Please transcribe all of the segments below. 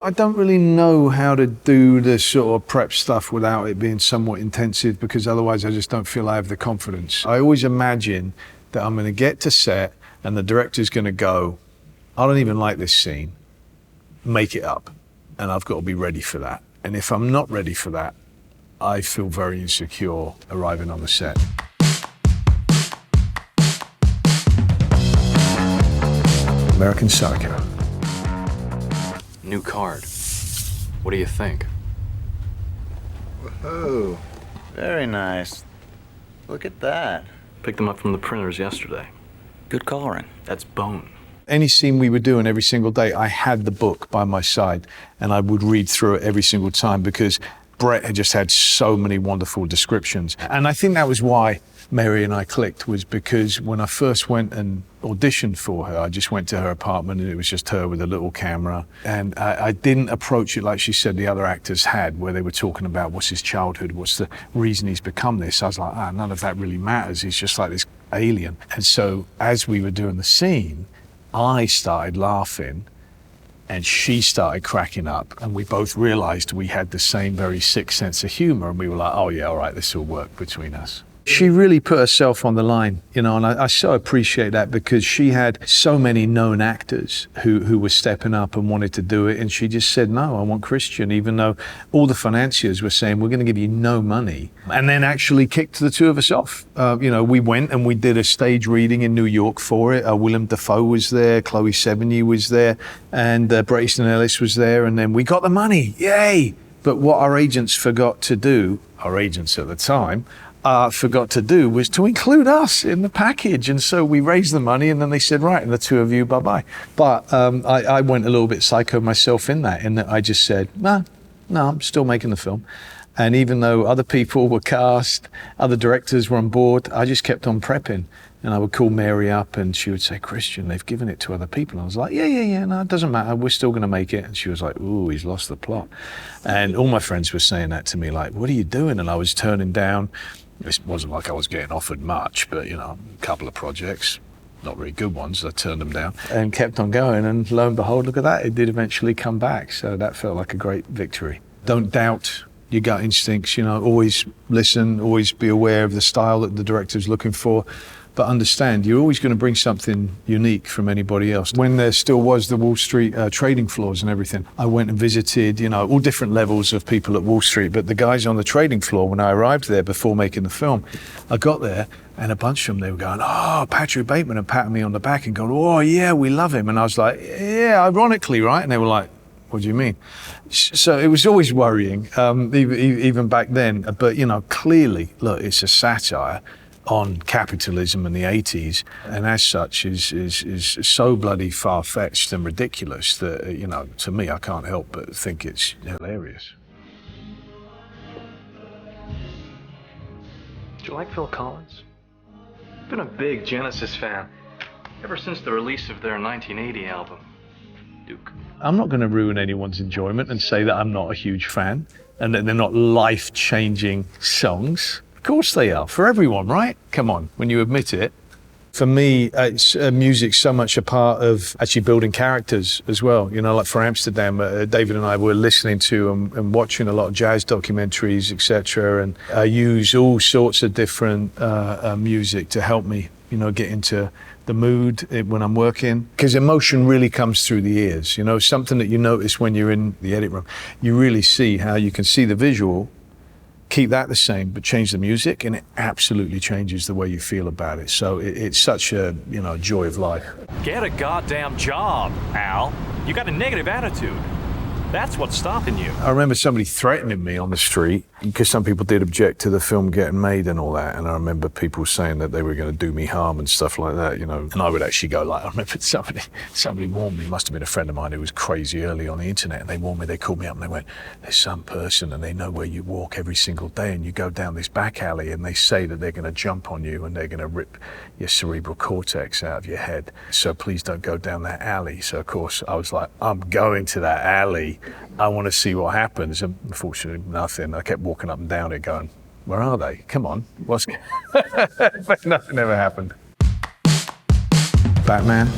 I don't really know how to do the sort of prep stuff without it being somewhat intensive, because otherwise I just don't feel I have the confidence. I always imagine that I'm going to get to set and the director's going to go, I don't even like this scene, make it up. And I've got to be ready for that. And if I'm not ready for that, I feel very insecure arriving on the set. American Psycho. New card. What do you think? Whoa, very nice. Look at that. Picked them up from the printers yesterday. Good coloring. That's bone. Any scene we were doing every single day, I had the book by my side and I would read through it every single time because Brett had just had so many wonderful descriptions. And I think that was why Mary and I clicked, was because when I first went and auditioned for her, I just went to her apartment and it was just her with a little camera. And I didn't approach it like she said the other actors had, where they were talking about what's his childhood, what's the reason he's become this. I was like, none of that really matters. He's just like this alien. And so as we were doing the scene, I started laughing and she started cracking up, and we both realized we had the same very sick sense of humor, and we were like, oh yeah, all right, this will work between us. She really put herself on the line, you know, and I so appreciate that, because she had so many known actors who were stepping up and wanted to do it, and she just said, no, I want Christian, even though all the financiers were saying, we're going to give you no money, and then actually kicked the two of us off. You know, we went and we did a stage reading in New York for it. Willem Dafoe was there, Chloe Sevigny was there, and Bret Easton Ellis was there, and then we got the money, yay! But what our agents forgot to do, our agents at the time, forgot to do was to include us in the package. And so we raised the money and then they said, right, and the two of you, bye-bye. But I went a little bit psycho myself in that I just said, no, I'm still making the film. And even though other people were cast, other directors were on board, I just kept on prepping. And I would call Mary up and she would say, Christian, they've given it to other people. And I was like, yeah, no, it doesn't matter. We're still going to make it. And she was like, ooh, he's lost the plot. And all my friends were saying that to me, like, what are you doing? And I was turning down. It wasn't like I was getting offered much, but, you know, a couple of projects, not very good ones, I turned them down and kept on going. And lo and behold, look at that, it did eventually come back. So that felt like a great victory. Don't doubt your gut instincts, you know, always listen, always be aware of the style that the director's looking for. But understand, you're always going to bring something unique from anybody else. When there still was the Wall Street trading floors and everything, I went and visited, you know, all different levels of people at Wall Street, but the guys on the trading floor, when I arrived there before making the film, I got there and a bunch of them, they were going, oh, Patrick Bateman, and patting me on the back and going, oh yeah, we love him. And I was like, yeah, ironically, right? And they were like, what do you mean? So it was always worrying, even back then. But, you know, clearly, look, it's a satire on capitalism in the 80s, and as such is so bloody far-fetched and ridiculous that, you know, to me, I can't help but think it's hilarious. Do you like Phil Collins? I've been a big Genesis fan ever since the release of their 1980 album, Duke. I'm not going to ruin anyone's enjoyment and say that I'm not a huge fan and that they're not life-changing songs. Of course they are, for everyone, right? Come on, when you admit it. For me, music's so much a part of actually building characters as well. You know, like for Amsterdam, David and I were listening to and watching a lot of jazz documentaries, etc. And I use all sorts of different music to help me, you know, get into the mood when I'm working. Because emotion really comes through the ears, you know, something that you notice when you're in the edit room. You really see how you can see the visual, keep that the same, but change the music, and it absolutely changes the way you feel about it. So it's such a, you know, joy of life. Get a goddamn job, Al. You got a negative attitude. That's what's stopping you. I remember somebody threatening me on the street because some people did object to the film getting made and all that. And I remember people saying that they were going to do me harm and stuff like that, you know. And I would actually go like, I remember somebody warned me, must have been a friend of mine who was crazy early on the internet. And they warned me, they called me up and they went, there's some person and they know where you walk every single day and you go down this back alley and they say that they're going to jump on you and they're going to rip your cerebral cortex out of your head. So please don't go down that alley. So of course I was like, I'm going to that alley. I want to see what happens. And unfortunately, nothing. I kept walking up and down it going, where are they? Come on. What's... But nothing ever happened. Batman.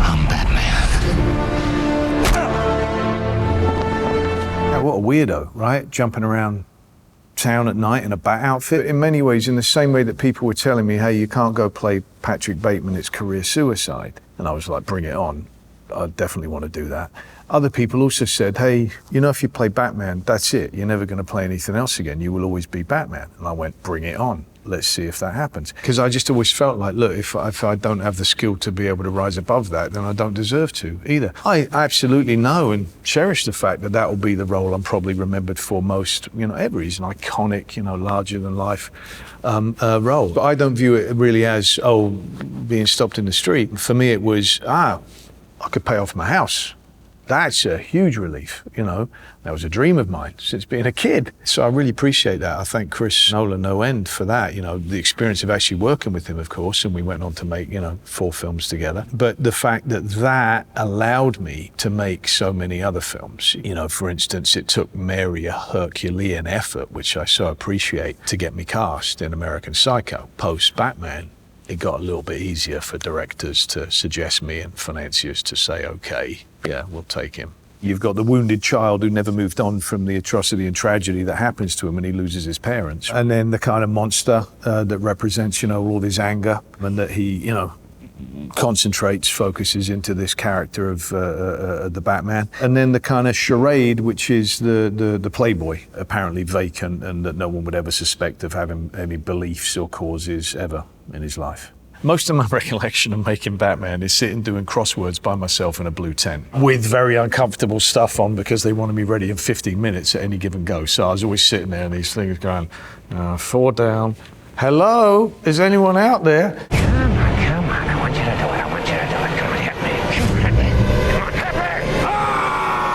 I'm Batman. weirdo, right? Jumping around town at night in a bat outfit. In many ways, in the same way that people were telling me, hey, you can't go play Patrick Bateman, it's career suicide. And I was like, bring it on. I definitely want to do that. Other people also said, hey, you know, if you play Batman, that's it. You're never going to play anything else again. You will always be Batman. And I went, bring it on. Let's see if that happens. Because I just always felt like, look, if I don't have the skill to be able to rise above that, then I don't deserve to either. I absolutely know and cherish the fact that that will be the role I'm probably remembered for most, you know, ever. He's an iconic, you know, larger than life role. But I don't view it really as, oh, being stopped in the street. For me, it was, I could pay off my house. That's a huge relief, you know. That was a dream of mine since being a kid. So I really appreciate that. I thank Chris Nolan no end for that. You know, the experience of actually working with him, of course, and we went on to make, you know, 4 films together. But the fact that that allowed me to make so many other films. You know, for instance, it took Mary a Herculean effort, which I so appreciate, to get me cast in American Psycho. Post-Batman, it got a little bit easier for directors to suggest me and financiers to say, okay, yeah, we'll take him. You've got the wounded child who never moved on from the atrocity and tragedy that happens to him when he loses his parents. And then the kind of monster that represents, you know, all his anger, and that he, you know, concentrates, focuses into this character of the Batman. And then the kind of charade, which is the playboy, apparently vacant and that no one would ever suspect of having any beliefs or causes ever in his life. Most of my recollection of making Batman is sitting doing crosswords by myself in a blue tent with very uncomfortable stuff on because they wanted me ready in 15 minutes at any given go. So I was always sitting there and these things going, 4 down. Hello, is anyone out there? Come on, I want you to do it, I want you to do it. Come on, hit me, hit me, come on, hit me! Ah!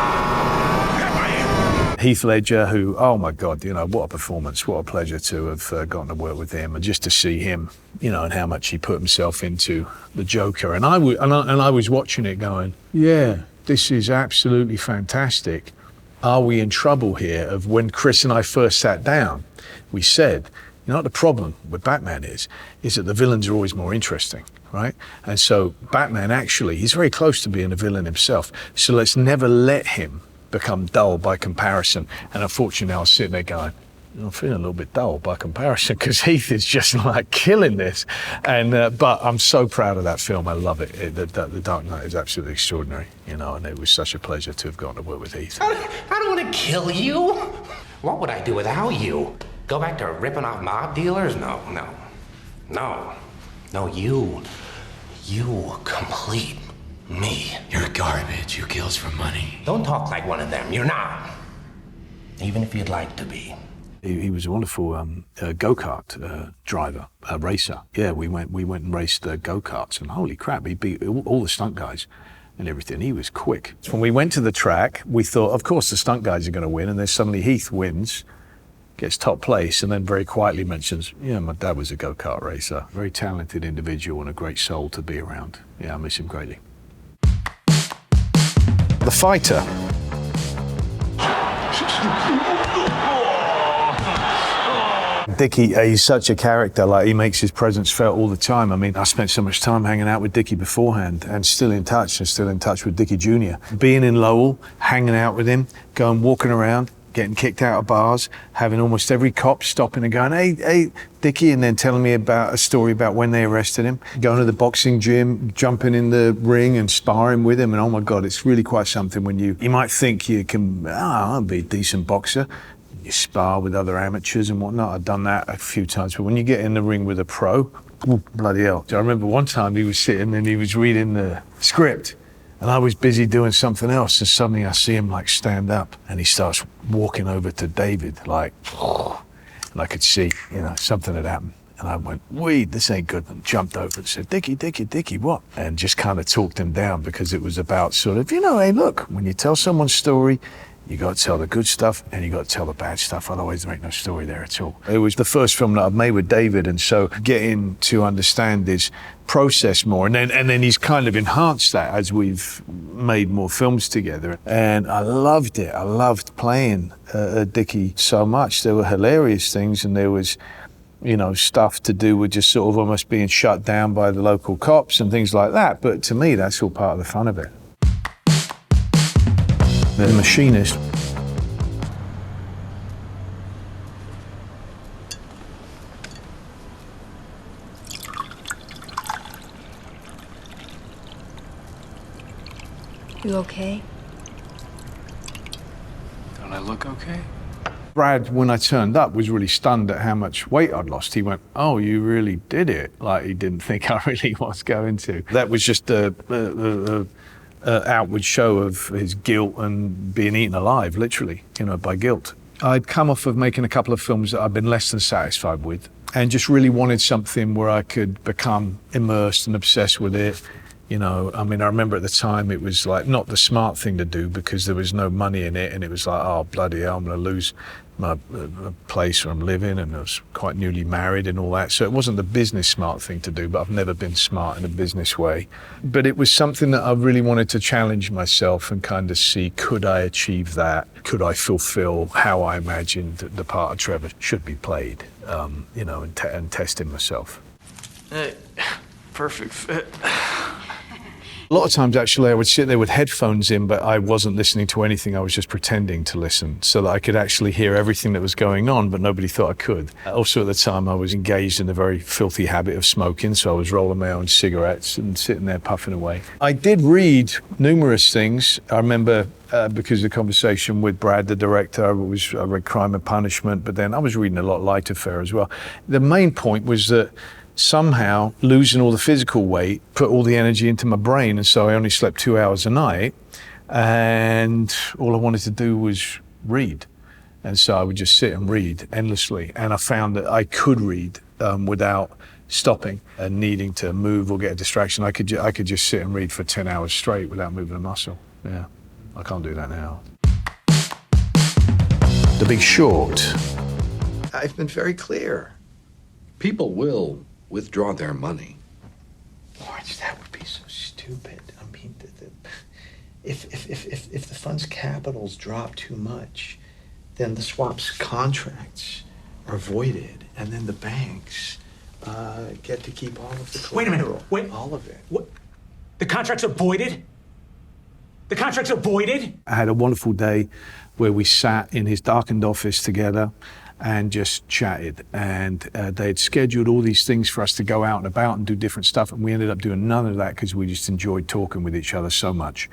Hit me! Heath Ledger, who, oh my God, you know, what a performance, what a pleasure to have gotten to work with him and just to see him, you know, and how much he put himself into the Joker. And I was watching it going, yeah, this is absolutely fantastic. Are we in trouble here? Of when Chris and I first sat down, we said, you know what the problem with Batman is that the villains are always more interesting, right? And so Batman actually, he's very close to being a villain himself. So let's never let him become dull by comparison. And unfortunately, I was sitting there going, I'm feeling a little bit dull by comparison because Heath is just like killing this. And but I'm so proud of that film. I love it. The Dark Knight is absolutely extraordinary, you know, and it was such a pleasure to have gotten to work with Heath. I don't want to kill you. What would I do without you? Go back to ripping off mob dealers? No. You complete me. You're garbage. You kills for money. Don't talk like one of them. You're not. Even if you'd like to be. He was a wonderful go-kart driver, racer. Yeah, we went and raced go-karts, and holy crap, he beat all the stunt guys and everything. He was quick. When we went to the track, we thought, of course, the stunt guys are going to win, and then suddenly Heath wins, gets top place, and then very quietly mentions, yeah, my dad was a go-kart racer. Very talented individual and a great soul to be around. Yeah, I miss him greatly. The Fighter. Dickie, he's such a character, like he makes his presence felt all the time. I mean, I spent so much time hanging out with Dickie beforehand and still in touch with Dickie Jr. Being in Lowell, hanging out with him, walking around, getting kicked out of bars, having almost every cop stopping and going, hey, Dickie, and then telling me about a story about when they arrested him, going to the boxing gym, jumping in the ring and sparring with him, and oh my God, it's really quite something when you might think you can, I'll be a decent boxer. You spar with other amateurs and whatnot. I've done that a few times, but when you get in the ring with a pro, bloody hell. So I remember one time he was sitting and he was reading the script and I was busy doing something else, and suddenly I see him like stand up and he starts walking over to David, like, and I could see, you know, something had happened. And I went, wait, this ain't good. And jumped over and said, Dickie, what? And just kind of talked him down because it was about sort of, you know, hey, look, when you tell someone's story, you got to tell the good stuff and you got to tell the bad stuff, otherwise there ain't no story there at all. It was the first film that I've made with David, and so getting to understand his process more, and then he's kind of enhanced that as we've made more films together. And I loved it. I loved playing Dickie so much. There were hilarious things, and there was, you know, stuff to do with just sort of almost being shut down by the local cops and things like that. But to me, that's all part of the fun of it. The Machinist. You okay? Don't I look okay? Brad, when I turned up, was really stunned at how much weight I'd lost. He went, "Oh, you really did it." Like, he didn't think I really was going to. That was just a outward show of his guilt and being eaten alive, literally, by guilt. I'd come off of making a couple of films that I'd been less than satisfied with, and just really wanted something where I could become immersed and obsessed with it. I remember at the time it was like not the smart thing to do because there was no money in it, and it was like, oh, bloody hell, I'm going to lose my place where I'm living, and I was quite newly married and all that. So it wasn't the business smart thing to do, but I've never been smart in a business way. But it was something that I really wanted to challenge myself and kind of see, could I achieve that? Could I fulfill how I imagined that the part of Trevor should be played, and testing myself. Hey, perfect fit. A lot of times, actually, I would sit there with headphones in, but I wasn't listening to anything. I was just pretending to listen so that I could actually hear everything that was going on, but nobody thought I could. Also, at the time, I was engaged in a very filthy habit of smoking, so I was rolling my own cigarettes and sitting there puffing away. I did read numerous things. I remember, because of the conversation with Brad, the director, I read Crime and Punishment, but then I was reading a lot of lighter fare as well. The main point was that somehow losing all the physical weight put all the energy into my brain, and so I only slept 2 hours a night, and all I wanted to do was read. And so I would just sit and read endlessly, and I found that I could read without stopping and needing to move or get a distraction. I could just sit and read for 10 hours straight without moving a muscle. Yeah, I can't do that now. The Big Short. I've been very clear. People will withdraw their money. George, that would be so stupid. I mean, if the fund's capitals drop too much, then the swap's contracts are voided, and then the banks get to keep all of the collateral. Wait a minute. Wait. All of it. What? The contracts are voided? The contracts are voided? I had a wonderful day where we sat in his darkened office together and just chatted, and they'd scheduled all these things for us to go out and about and do different stuff, and we ended up doing none of that because we just enjoyed talking with each other so much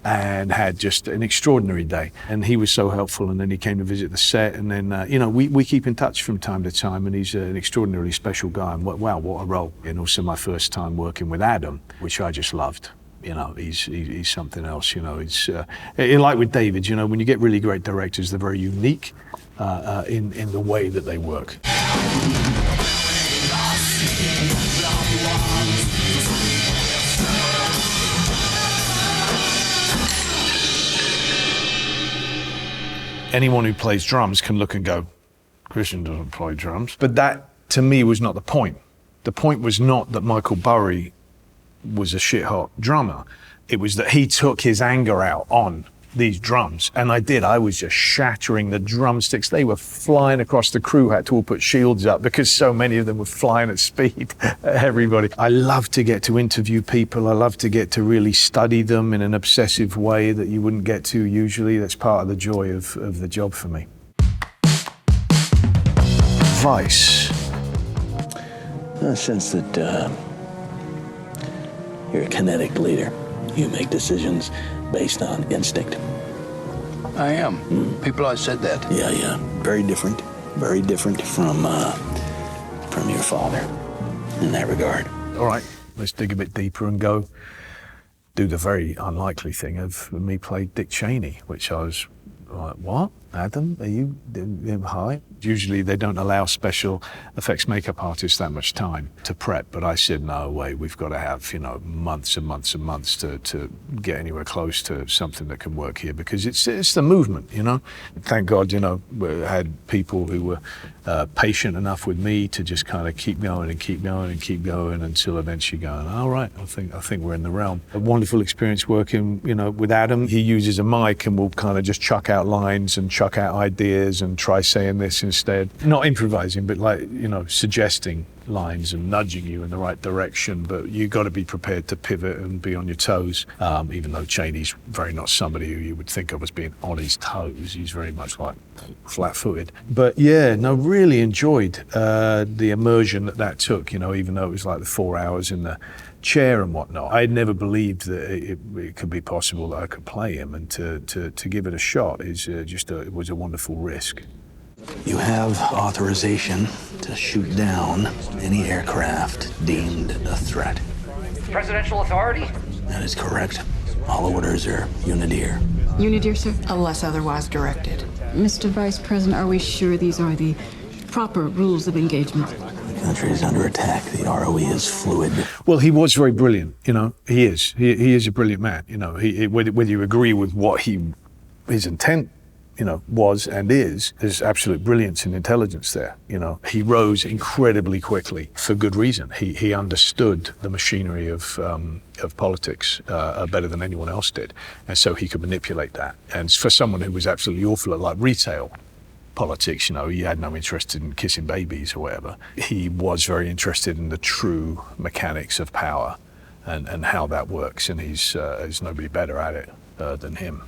and had just an extraordinary day. And he was so helpful, and then he came to visit the set, and then we keep in touch from time to time, and he's an extraordinarily special guy, and wow, what a role. And also my first time working with Adam, which I just loved. He's something else. It's like with David. When you get really great directors, they're very unique in the way that they work. Anyone who plays drums can look and go, Christian doesn't play drums. But that, to me, was not the point. The point was not that Michael Burry was a shit-hot drummer. It was that he took his anger out on these drums, and I was just shattering the drumsticks. They were flying across. The crew had to all put shields up because so many of them were flying at speed at everybody. I love to get to interview people. I love to get to really study them in an obsessive way that you wouldn't get to usually. That's part of the joy of the job for me. Advice. Since that you're a kinetic leader, you make decisions based on instinct. I am. People always said that. Yeah. Very different from your father in that regard. All right, let's dig a bit deeper and go do the very unlikely thing of me play Dick Cheney, which I was like, what? Adam, are you hi? Usually they don't allow special effects makeup artists that much time to prep, but I said, no way, we've got to have, months and months and months to get anywhere close to something that can work here, because it's the movement, Thank God, we had people who were patient enough with me to just kind of keep going and keep going and keep going until eventually going, all right, I think we're in the realm. A wonderful experience working, with Adam. He uses a mic and will kind of just chuck out lines and chuck out ideas and try saying this instead. Not improvising, but suggesting lines and nudging you in the right direction. But you've got to be prepared to pivot and be on your toes. Even though Cheney's very not somebody who you would think of as being on his toes. He's very much like flat-footed. But yeah, no, really enjoyed the immersion that took, even though it was like the 4 hours in the chair and whatnot. I had never believed that it could be possible that I could play him, and to give it a shot it was a wonderful risk. You have authorization to shoot down any aircraft deemed a threat. Presidential authority? That is correct. All orders are Unidir. Unidir, sir? Unless otherwise directed. Mr. Vice President, are we sure these are the proper rules of engagement? The country is under attack. The ROE is fluid. Well, he was very brilliant, you know. He is. He is a brilliant man, you know. Whether you agree with what his intent, you know, was and is, there's absolute brilliance and intelligence there, you know. He rose incredibly quickly for good reason. He understood the machinery of politics better than anyone else did, and so he could manipulate that. And for someone who was absolutely awful at like retail politics, you know, he had no interest in kissing babies or whatever. He was very interested in the true mechanics of power and how that works, and there's nobody better at it than him.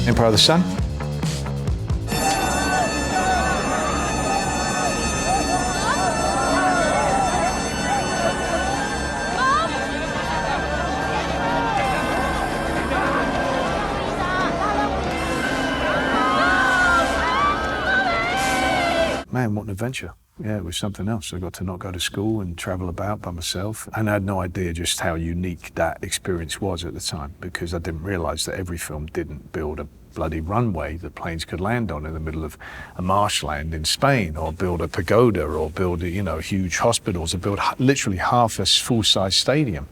Empire of the Sun? Man, what an adventure. Yeah, it was something else. I got to not go to school and travel about by myself. And I had no idea just how unique that experience was at the time, because I didn't realize that every film didn't build a bloody runway that planes could land on in the middle of a marshland in Spain, or build a pagoda, or build, you know, huge hospitals, or build literally half a full-size stadium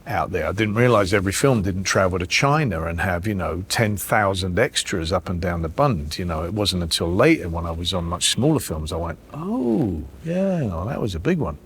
out there. I didn't realize every film didn't travel to China and have, you know, 10,000 extras up and down the bund. You know, it wasn't until later when I was on much smaller films I went, oh, yeah, well, that was a big one.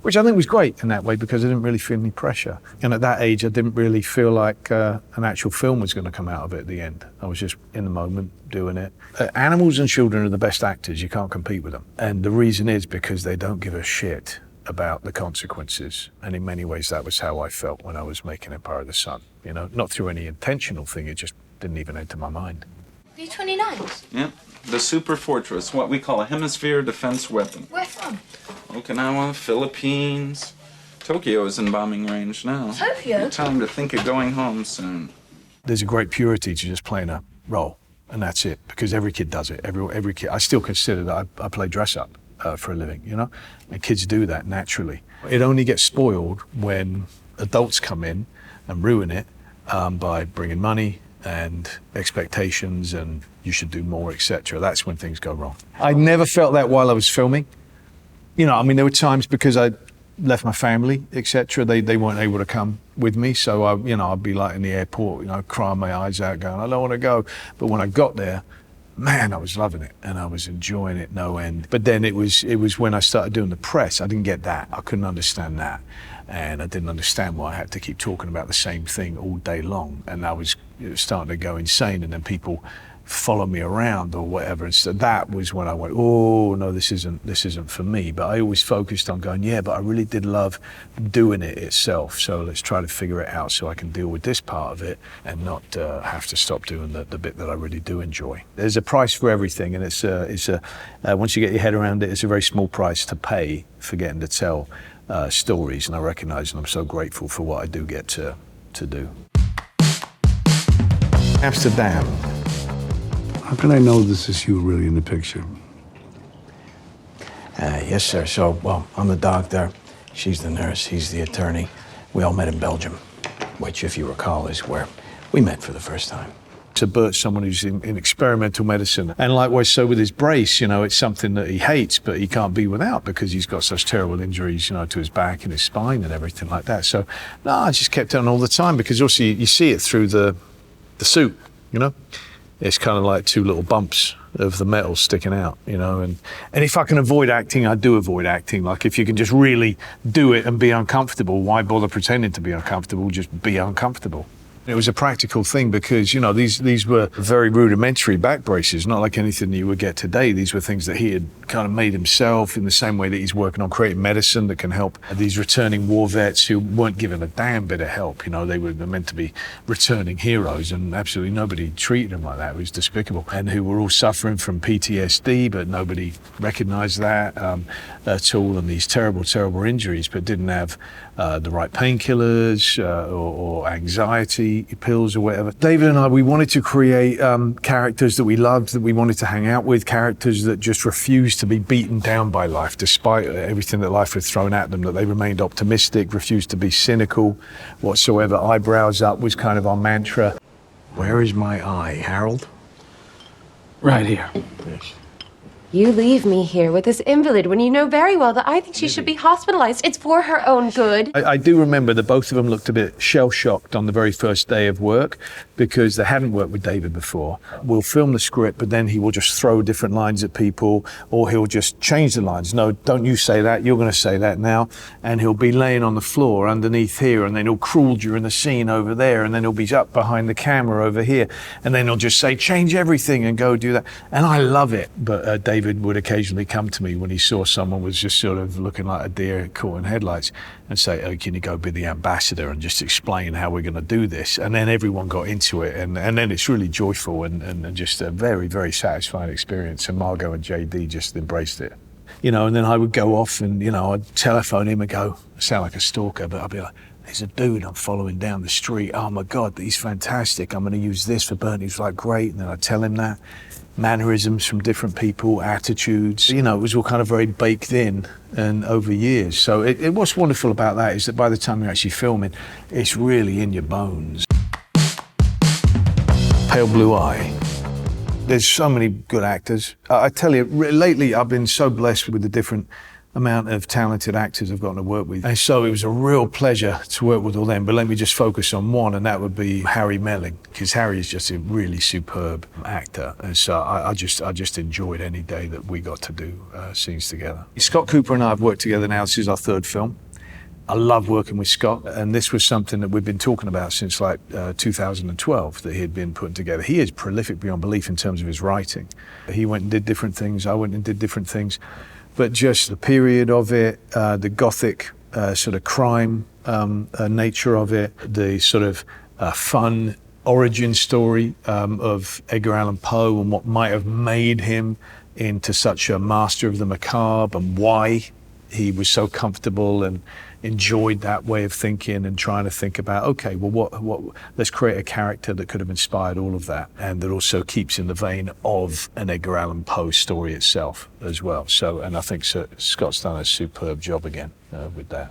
Which I think was great in that way, because I didn't really feel any pressure. And at that age, I didn't really feel like an actual film was going to come out of it at the end. I was just in the moment doing it. Animals and children are the best actors. You can't compete with them. And the reason is because they don't give a shit about the consequences, and in many ways that was how I felt when I was making Empire of the Sun. You know, not through any intentional thing, it just didn't even enter my mind. B-29s? Yep, the super fortress, what we call a hemisphere defense weapon. Where from? Okinawa, Philippines. Tokyo is in bombing range now. Tokyo? Time to think of going home soon. There's a great purity to just playing a role, and that's it, because every kid does it. Every kid. I still consider that I play dress up for a living, you know? And kids do that naturally. It only gets spoiled when adults come in and ruin it by bringing money and expectations and you should do more, etc. That's when things go wrong. I never felt that while I was filming. You know, I mean, there were times because I left my family, etc. They weren't able to come with me, so I'd be like in the airport, you know, crying my eyes out, going, I don't want to go. But when I got there, man, I was loving it and I was enjoying it no end. But then it was when I started doing the press, I didn't get that. I couldn't understand that. And I didn't understand why I had to keep talking about the same thing all day long. And I was starting to go insane, and then people follow me around or whatever. And so that was when I went, oh no, this isn't for me. But I always focused on going, yeah, but I really did love doing it itself. So let's try to figure it out so I can deal with this part of it and not have to stop doing the bit that I really do enjoy. There's a price for everything, and it's once you get your head around it, it's a very small price to pay for getting to tell stories. And I recognize, and I'm so grateful for what I do get to do. Amsterdam. How can I know this is you really in the picture? Yes, sir. So, well, I'm the doctor. She's the nurse. He's the attorney. We all met in Belgium, which, if you recall, is where we met for the first time. To Bert, someone who's in experimental medicine. And likewise, so with his brace, you know, it's something that he hates, but he can't be without because he's got such terrible injuries, you know, to his back and his spine and everything like that. So, no, I just kept on all the time because also you see it through the suit, you know? It's kind of like two little bumps of the metal sticking out, you know, and if I can avoid acting, I do avoid acting. Like if you can just really do it and be uncomfortable, why bother pretending to be uncomfortable? Just be uncomfortable. It was a practical thing because, you know, these were very rudimentary back braces, not like anything that you would get today. These were things that he had kind of made himself in the same way that he's working on creating medicine that can help these returning war vets who weren't given a damn bit of help. You know, they were meant to be returning heroes and absolutely nobody treated them like that. It was despicable. And who were all suffering from PTSD, but nobody recognized that at all, and these terrible, terrible injuries, but didn't have the right painkillers or anxiety pills or whatever. David and I, we wanted to create characters that we loved, that we wanted to hang out with, characters that just refused to be beaten down by life, despite everything that life had thrown at them, that they remained optimistic, refused to be cynical whatsoever. Eyebrows up was kind of our mantra. Where is my eye, Harold? Right here. Yes. You leave me here with this invalid when you know very well that I think she should be hospitalized. It's for her own good. I do remember that both of them looked a bit shell-shocked on the very first day of work because they hadn't worked with David before. We'll film the script, but then he will just throw different lines at people, or he'll just change the lines. No, don't you say that, you're going to say that now. And he'll be laying on the floor underneath here, and then he'll crawl during the scene over there, and then he'll be up behind the camera over here, and then he'll just say, change everything and go do that. And I love it, but David would occasionally come to me when he saw someone was just sort of looking like a deer caught in headlights and say, oh, can you go be the ambassador and just explain how we're going to do this? And then everyone got into it, and then it's really joyful and just a very, very satisfying experience. And Margot and JD just embraced it. You know, and then I would go off and, you know, I'd telephone him and go, I sound like a stalker, but I'd be like, there's a dude I'm following down the street. Oh my God, he's fantastic. I'm going to use this for Bernie. He's like, great. And then I'd tell him that. Mannerisms from different people, attitudes. You know, it was all kind of very baked in and over years. So what's wonderful about that is that by the time you're actually filming, it's really in your bones. Pale Blue Eye. There's so many good actors. I tell you, lately I've been so blessed with the different amount of talented actors I've gotten to work with. And so it was a real pleasure to work with all them, but let me just focus on one, and that would be Harry Melling, because Harry is just a really superb actor. And so I just enjoyed any day that we got to do scenes together. Scott Cooper and I have worked together now. This is our third film. I love working with Scott, and this was something that we've been talking about since like 2012 that he had been putting together. He is prolific beyond belief in terms of his writing. He went and did different things, I went and did different things. But just the period of it, the gothic sort of crime nature of it, the sort of fun origin story of Edgar Allan Poe and what might have made him into such a master of the macabre, and why he was so comfortable and enjoyed that way of thinking and trying to think about, okay, well, what let's create a character that could have inspired all of that, and that also keeps in the vein of an Edgar Allan Poe story itself as well. So, and I think Scott's done a superb job again with that.